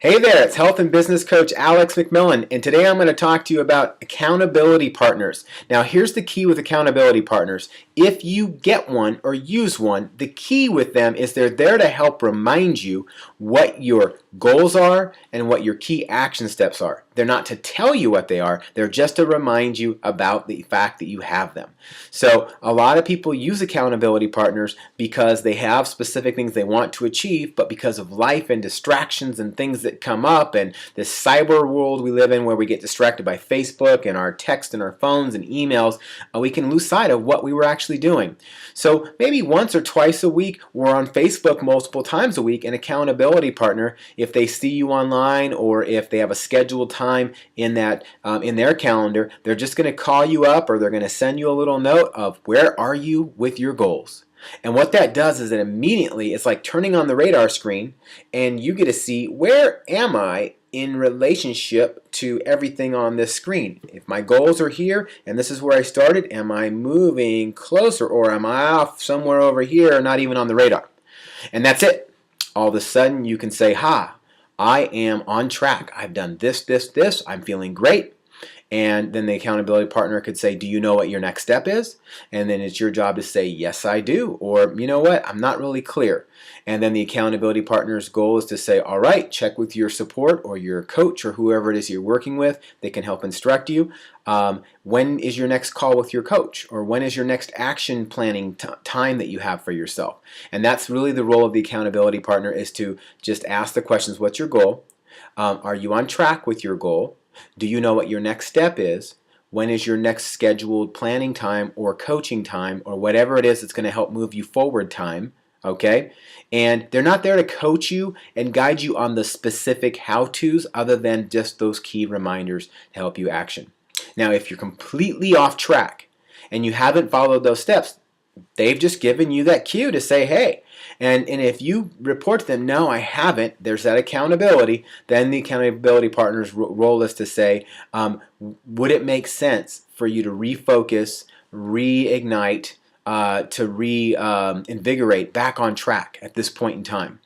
Hey there, it's health and business coach Alex McMillan, and today I'm going to talk to you about accountability partners. Now, here's the key with accountability partners. If you get one or use one, the key with them is they're there to help remind you what your goals are and what your key action steps are. They're not to tell you what they are, they're just to remind you about the fact that you have them. So, a lot of people use accountability partners because they have specific things they want to achieve, but because of life and distractions and things that come up and this cyber world we live in where we get distracted by Facebook and our text and our phones and emails, we can lose sight of what we were actually doing. So maybe once or twice a week or on Facebook multiple times a week, an accountability partner, if they see you online or if they have a scheduled time in that in their calendar, they're just going to call you up or they're going to send you a little note of where are you with your goals. And what that does is that immediately it's like turning on the radar screen and you get to see where am I in relationship to everything on this screen. If my goals are here and this is where I started, am I moving closer or am I off somewhere over here, not even on the radar? And that's it. All of a sudden you can say, I am on track. I've done this, this. I'm feeling great. And then the accountability partner could say, do you know what your next step is? And then it's your job to say, yes, I do. Or, you know what, I'm not really clear. And then the accountability partner's goal is to say, all right, check with your support or your coach or whoever it is you're working with. They can help instruct you. When is your next call with your coach? Or when is your next action planning time that you have for yourself? And that's really the role of the accountability partner, is to just ask the questions, what's your goal? Are you on track with your goal? Do you know what your next step is? When is your next scheduled planning time or coaching time or whatever it is that's going to help move you forward time? Okay? And they're not there to coach you and guide you on the specific how-tos other than just those key reminders to help you action. Now, if you're completely off track and you haven't followed those steps, they've just given you that cue to say, hey, and if you report to them, no, I haven't, there's that accountability, then the accountability partner's role is to say, would it make sense for you to refocus, reignite, to reinvigorate back on track at this point in time?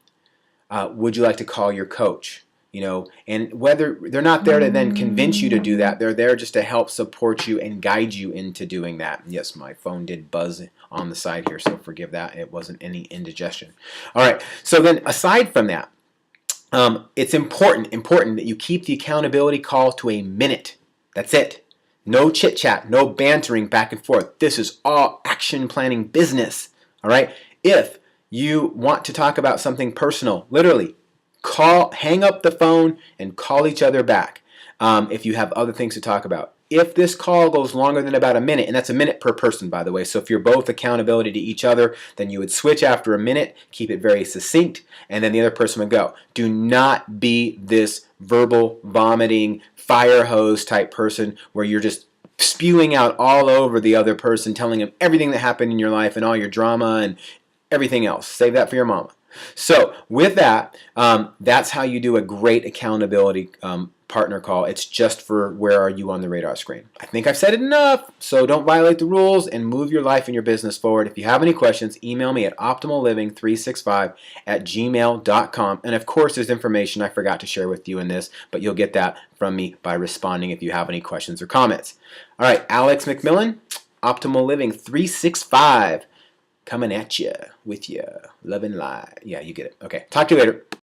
Would you like to call your coach? You know, and whether they're not there to then convince you to do that, they're there just to help support you and guide you into doing that. Yes, my phone did buzz on the side here, so forgive that. It wasn't any indigestion. All right, so then aside from that, it's important that you keep the accountability call to a minute. That's it. No chit chat, no bantering back and forth. This is all action planning business. All right. If you want to talk about something personal, literally, hang up the phone and call each other back if you have other things to talk about. If this call goes longer than about a minute, and that's a minute per person, by the way, so if you're both accountability to each other, then you would switch after a minute, keep it very succinct, and then the other person would go. Do not be this verbal, vomiting, fire hose type person where you're just spewing out all over the other person, telling them everything that happened in your life and all your drama and everything else. Save that for your mama. So with that, that's how you do a great accountability partner call. It's just for where are you on the radar screen. I think I've said it enough, so don't violate the rules and move your life and your business forward. If you have any questions, email me at optimalliving365@gmail.com. And of course, there's information I forgot to share with you in this, but you'll get that from me by responding if you have any questions or comments. All right, Alex McMillan, Optimal Living 365. Coming at you with you, love and light. Yeah, you get it. Okay, talk to you later.